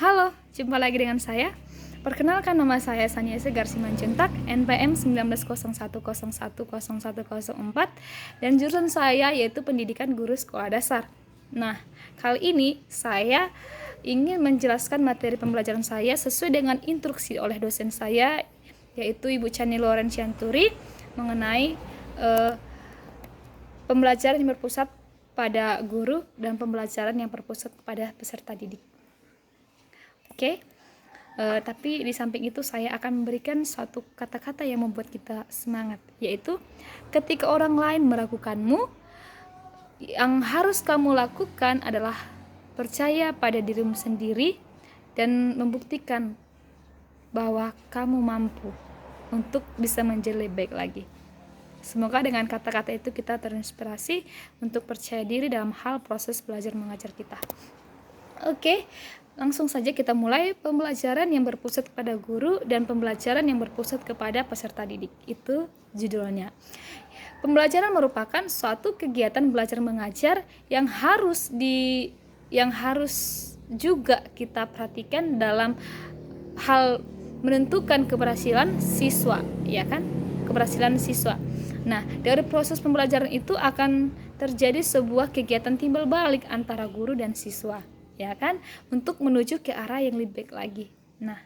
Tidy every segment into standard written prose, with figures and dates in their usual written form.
Halo, jumpa lagi dengan saya. Perkenalkan, nama saya Sania Segar Simanjuntak, NPM 1901010104, dan jurusan saya yaitu Pendidikan Guru Sekolah Dasar. Nah, kali ini saya ingin menjelaskan materi pembelajaran saya sesuai dengan instruksi oleh dosen saya, yaitu Ibu Chani Loren Cianturi, mengenai pembelajaran yang berpusat pada guru dan pembelajaran yang berpusat pada peserta didik. Oke. Tapi di samping itu saya akan memberikan suatu kata-kata yang membuat kita semangat, yaitu ketika orang lain meragukanmu, yang harus kamu lakukan adalah percaya pada dirimu sendiri dan membuktikan bahwa kamu mampu untuk bisa menjadi lebih baik lagi. Semoga dengan kata-kata itu kita terinspirasi untuk percaya diri dalam hal proses belajar mengajar kita. Oke, langsung saja kita mulai pembelajaran yang berpusat kepada guru dan pembelajaran yang berpusat kepada peserta didik. Itu judulnya. Pembelajaran merupakan suatu kegiatan belajar mengajar yang harus juga kita perhatikan dalam hal menentukan keberhasilan siswa, ya kan? Keberhasilan siswa. Nah, dari proses pembelajaran itu akan terjadi sebuah kegiatan timbal balik antara guru dan siswa, ya kan, untuk menuju ke arah yang lebih baik lagi. Nah,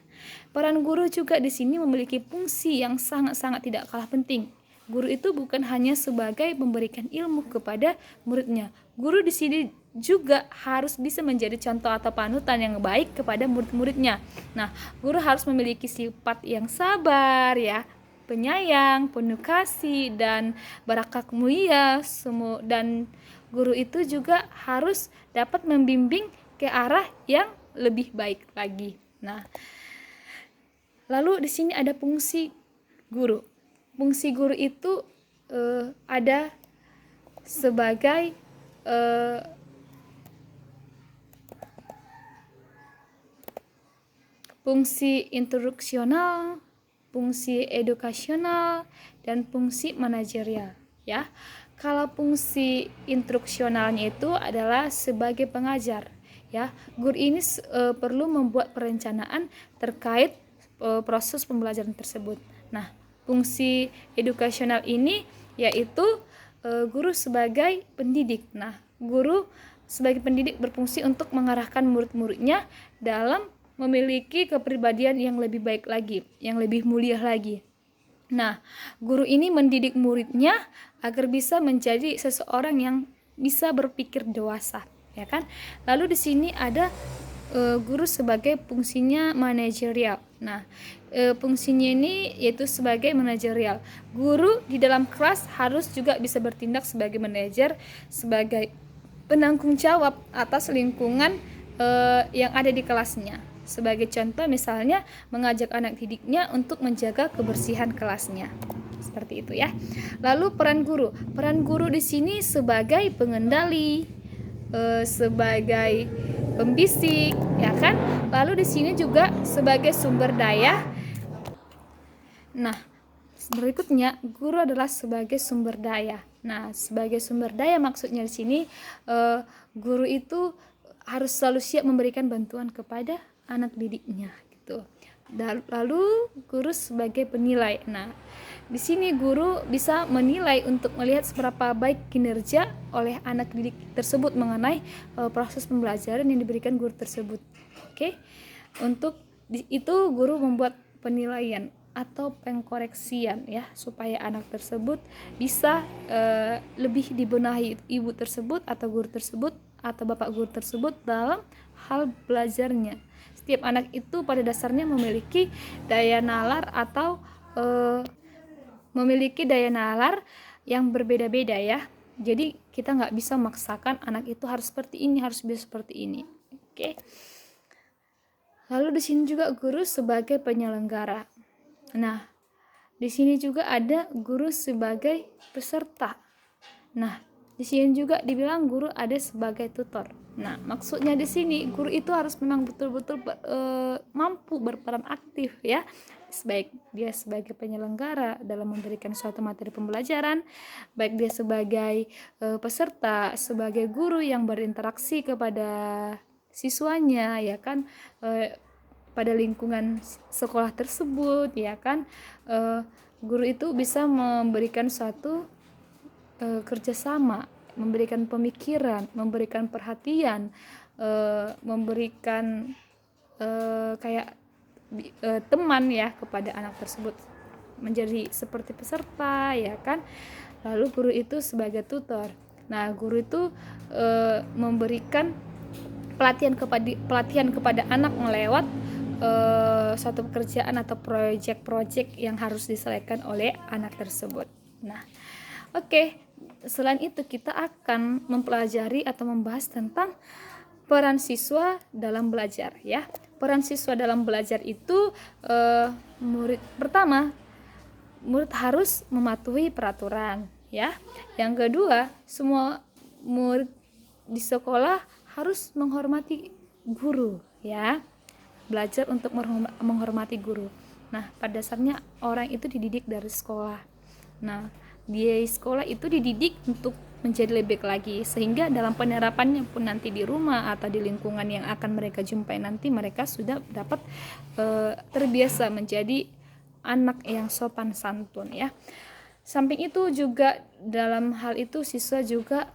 peran guru juga di sini memiliki fungsi yang sangat-sangat tidak kalah penting. Guru itu bukan hanya sebagai memberikan ilmu kepada muridnya. Guru di sini juga harus bisa menjadi contoh atau panutan yang baik kepada murid-muridnya. Nah, guru harus memiliki sifat yang sabar, ya, penyayang, penuh kasih, dan barakah mulia. Dan guru itu juga harus dapat membimbing ke arah yang lebih baik lagi. Nah, lalu di sini ada fungsi guru. Fungsi guru itu ada sebagai fungsi instruksional, fungsi edukasional, dan fungsi manajerial, ya. Kalau fungsi instruksionalnya itu adalah sebagai pengajar, ya. Guru ini perlu membuat perencanaan terkait proses pembelajaran tersebut. Nah, fungsi edukasional ini yaitu guru sebagai pendidik. Nah, guru sebagai pendidik berfungsi untuk mengarahkan murid-muridnya dalam memiliki kepribadian yang lebih baik lagi, yang lebih mulia lagi. Nah, guru ini mendidik muridnya agar bisa menjadi seseorang yang bisa berpikir dewasa, ya kan? Lalu di sini ada guru sebagai fungsinya manajerial. Nah, fungsinya ini yaitu sebagai manajerial. Guru di dalam kelas harus juga bisa bertindak sebagai manajer, sebagai penanggung jawab atas lingkungan yang ada di kelasnya. Sebagai contoh misalnya mengajak anak didiknya untuk menjaga kebersihan kelasnya. Seperti itu, ya. Lalu peran guru. Peran guru di sini sebagai pengendali, sebagai pembisik, ya kan? Lalu di sini juga sebagai sumber daya. Nah, berikutnya guru adalah sebagai sumber daya. Nah, sebagai sumber daya maksudnya di sini guru itu harus selalu siap memberikan bantuan kepada anak didiknya, gitu. Lalu guru sebagai penilai. Nah, di sini guru bisa menilai untuk melihat seberapa baik kinerja oleh anak didik tersebut mengenai proses pembelajaran yang diberikan guru tersebut. Oke. Untuk itu guru membuat penilaian atau pengkoreksian, ya, supaya anak tersebut bisa lebih dibenahi ibu tersebut atau guru tersebut atau bapak guru tersebut dalam hal belajarnya. Setiap anak itu pada dasarnya memiliki daya nalar atau yang berbeda-beda, ya. Jadi kita nggak bisa memaksakan anak itu harus seperti ini, harus bisa seperti ini. Oke. Lalu di sini juga guru sebagai penyelenggara. Nah, di sini juga ada guru sebagai peserta. Nah, di sini juga dibilang guru ada sebagai tutor. Nah, maksudnya di sini guru itu harus memang betul-betul mampu berperan aktif, ya. Baik dia sebagai penyelenggara dalam memberikan suatu materi pembelajaran, baik dia sebagai peserta, sebagai guru yang berinteraksi kepada siswanya, ya kan, pada lingkungan sekolah tersebut, ya kan. Guru itu bisa memberikan suatu kerjasama, memberikan pemikiran, memberikan perhatian, memberikan kayak teman ya kepada anak tersebut, menjadi seperti peserta, ya kan. Lalu guru itu sebagai tutor. Nah, guru itu memberikan pelatihan kepada anak melewat suatu pekerjaan atau proyek-proyek yang harus diselesaikan oleh anak tersebut. Nah, oke. Selain itu kita akan mempelajari atau membahas tentang peran siswa dalam belajar, ya. Peran siswa dalam belajar itu murid harus mematuhi peraturan, ya. Yang kedua, semua murid di sekolah harus menghormati guru, ya. Belajar untuk menghormati guru. Nah, pada dasarnya orang itu dididik dari sekolah. Nah, di sekolah itu dididik untuk menjadi lebih baik lagi, sehingga dalam penerapannya pun nanti di rumah atau di lingkungan yang akan mereka jumpai nanti, mereka sudah dapat terbiasa menjadi anak yang sopan santun, ya. Samping itu juga dalam hal itu siswa juga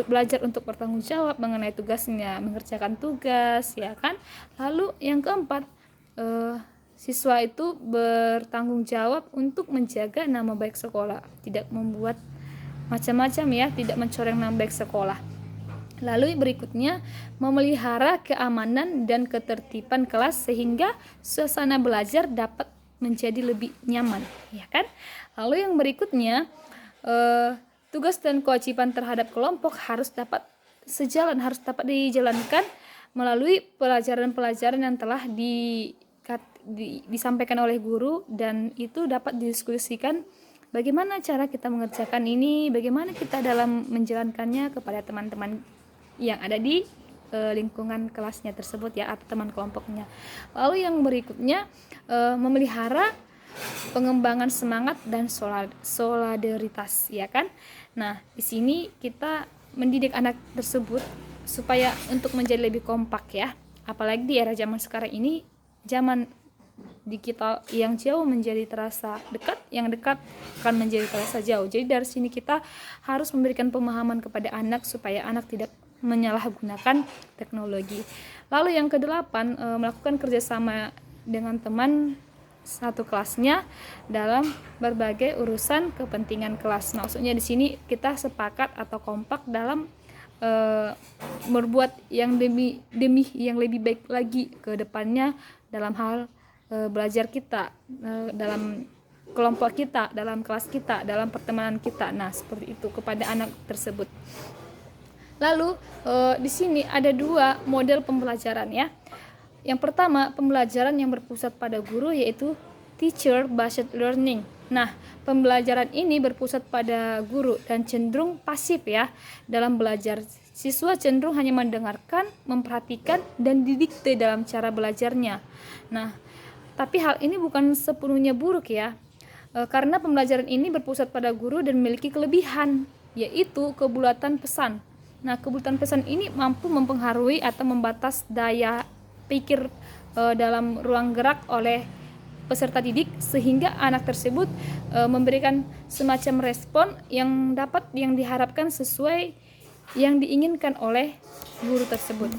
belajar untuk bertanggung jawab mengenai tugasnya, mengerjakan tugas, ya kan. Lalu yang keempat, siswa itu bertanggung jawab untuk menjaga nama baik sekolah, tidak membuat macam-macam, ya, tidak mencoreng nama baik sekolah. Lalu berikutnya, memelihara keamanan dan ketertiban kelas sehingga suasana belajar dapat menjadi lebih nyaman, ya kan. Lalu yang berikutnya, tugas dan kewajiban terhadap kelompok harus dapat dijalankan melalui pelajaran-pelajaran yang telah disampaikan oleh guru, dan itu dapat didiskusikan bagaimana cara kita mengerjakan ini, bagaimana kita dalam menjalankannya kepada teman-teman yang ada di lingkungan kelasnya tersebut, ya, atau teman kelompoknya. Lalu yang berikutnya, memelihara pengembangan semangat dan solidaritas, ya kan. Nah, di sini kita mendidik anak tersebut supaya untuk menjadi lebih kompak, ya. Apalagi di era zaman sekarang ini, zaman digital yang jauh menjadi terasa dekat, yang dekat akan menjadi terasa jauh. Jadi dari sini kita harus memberikan pemahaman kepada anak supaya anak tidak menyalahgunakan teknologi. Lalu yang kedelapan, melakukan kerjasama dengan teman satu kelasnya dalam berbagai urusan kepentingan kelas. Maksudnya di sini kita sepakat atau kompak dalam berbuat yang demi yang lebih baik lagi ke depannya dalam hal belajar kita, dalam kelompok kita, dalam kelas kita, dalam pertemanan kita. Nah, seperti itu kepada anak tersebut. Lalu di sini ada dua model pembelajaran, ya. Yang pertama, pembelajaran yang berpusat pada guru, yaitu teacher based learning. Nah, pembelajaran ini berpusat pada guru dan cenderung pasif, ya, dalam belajar. Siswa cenderung hanya mendengarkan, memperhatikan, dan didikte dalam cara belajarnya. Nah, tapi hal ini bukan sepenuhnya buruk, ya, karena pembelajaran ini berpusat pada guru dan memiliki kelebihan, yaitu kebulatan pesan. Nah, kebulatan pesan ini mampu mempengaruhi atau membatas daya pikir dalam ruang gerak oleh peserta didik, sehingga anak tersebut memberikan semacam respon yang diharapkan sesuai yang diinginkan oleh guru tersebut.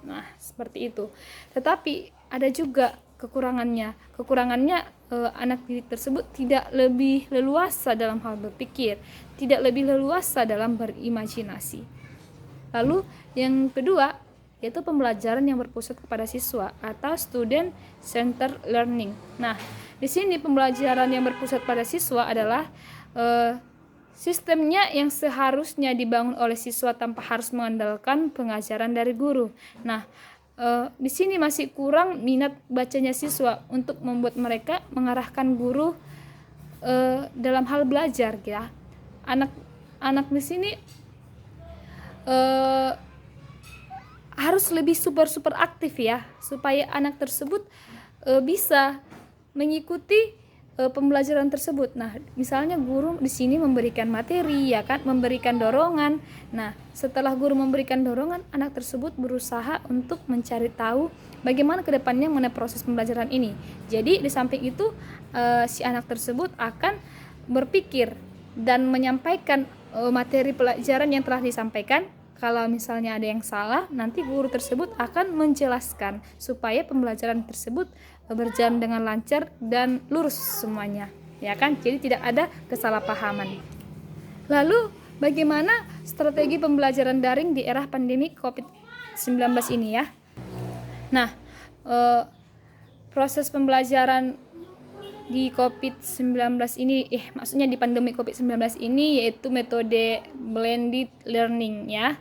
Nah, seperti itu. Tetapi ada juga kekurangannya. Anak didik tersebut tidak lebih leluasa dalam hal berpikir, tidak lebih leluasa dalam berimajinasi. Lalu yang kedua, yaitu pembelajaran yang berpusat kepada siswa atau student centered learning. Nah, di sini pembelajaran yang berpusat pada siswa adalah sistemnya yang seharusnya dibangun oleh siswa tanpa harus mengandalkan pengajaran dari guru. Nah, di sini masih kurang minat bacanya siswa untuk membuat mereka mengarahkan guru dalam hal belajar, ya. Anak di sini harus lebih super aktif, ya, supaya anak tersebut bisa mengikuti pembelajaran tersebut. Nah, misalnya guru di sini memberikan materi, ya kan, memberikan dorongan. Nah, setelah guru memberikan dorongan, anak tersebut berusaha untuk mencari tahu bagaimana kedepannya mengenai proses pembelajaran ini. Jadi di samping itu si anak tersebut akan berpikir dan menyampaikan materi pelajaran yang telah disampaikan. Kalau misalnya ada yang salah, nanti guru tersebut akan menjelaskan supaya pembelajaran tersebut berjalan dengan lancar dan lurus semuanya, ya kan? Jadi tidak ada kesalahpahaman. Lalu bagaimana strategi pembelajaran daring di era pandemi COVID-19 ini ya? Nah, proses pembelajaran di COVID-19 ini, maksudnya di pandemi COVID-19 ini, yaitu metode blended learning ya,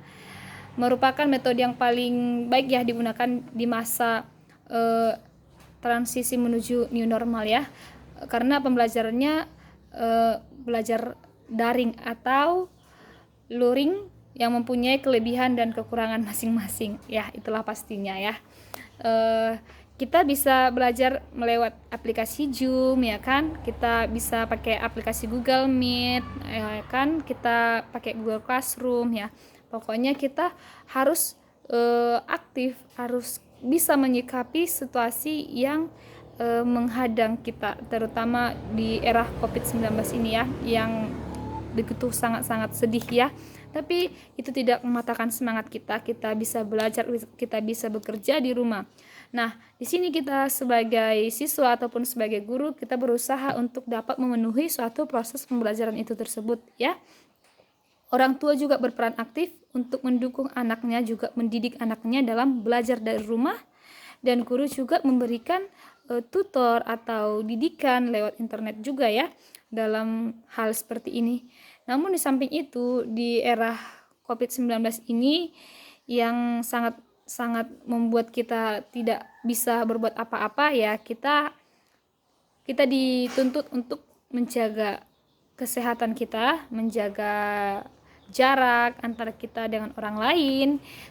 merupakan metode yang paling baik ya digunakan di masa transisi menuju new normal ya, karena pembelajarannya belajar daring atau luring yang mempunyai kelebihan dan kekurangan masing-masing ya, itulah pastinya ya. Kita bisa belajar melewat aplikasi Zoom ya kan, kita bisa pakai aplikasi Google Meet ya kan, kita pakai Google Classroom ya. Pokoknya kita harus aktif, harus bisa menyikapi situasi yang menghadang kita, terutama di era COVID-19 ini ya, yang begitu sangat-sangat sedih ya. Tapi itu tidak mematahkan semangat kita. Kita bisa belajar, kita bisa bekerja di rumah. Nah, di sini kita sebagai siswa ataupun sebagai guru, kita berusaha untuk dapat memenuhi suatu proses pembelajaran itu tersebut ya. Orang tua juga berperan aktif untuk mendukung anaknya, juga mendidik anaknya dalam belajar dari rumah, dan guru juga memberikan tutor atau didikan lewat internet juga ya dalam hal seperti ini. Namun di samping itu, di era COVID-19 ini yang sangat membuat kita tidak bisa berbuat apa-apa ya, kita dituntut untuk menjaga kesehatan kita, menjaga jarak antara kita dengan orang lain,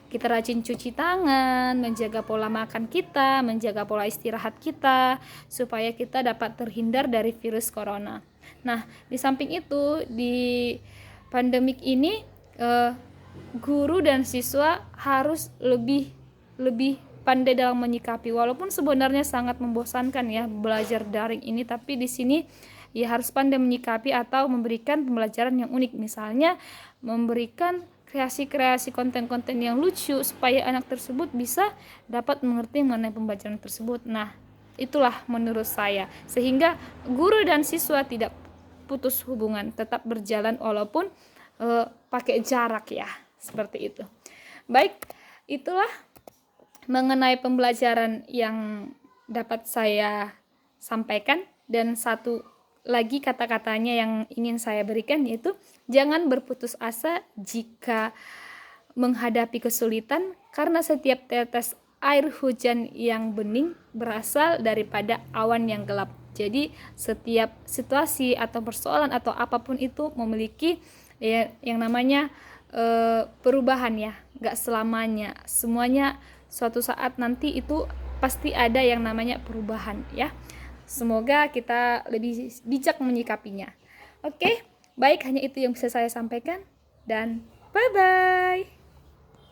kita rajin cuci tangan, menjaga pola makan kita, menjaga pola istirahat kita, supaya kita dapat terhindar dari virus corona. Nah, di samping itu, di pandemik ini guru dan siswa harus lebih pandai dalam menyikapi, walaupun sebenarnya sangat membosankan ya belajar daring ini, tapi di sini ya harus pandai menyikapi atau memberikan pembelajaran yang unik, misalnya memberikan kreasi-kreasi konten-konten yang lucu supaya anak tersebut bisa dapat mengerti mengenai pembelajaran tersebut. Nah, itulah menurut saya, sehingga guru dan siswa tidak putus hubungan, tetap berjalan walaupun pakai jarak ya, seperti itu. Baik, itulah mengenai pembelajaran yang dapat saya sampaikan. Dan satu lagi kata-katanya yang ingin saya berikan, yaitu jangan berputus asa jika menghadapi kesulitan, karena setiap tetes air hujan yang bening berasal daripada awan yang gelap. Jadi setiap situasi atau persoalan atau apapun itu memiliki yang namanya perubahan ya, gak selamanya, semuanya suatu saat nanti itu pasti ada yang namanya perubahan ya. Semoga kita lebih bijak menyikapinya. Oke, baik, hanya itu yang bisa saya sampaikan, dan bye-bye.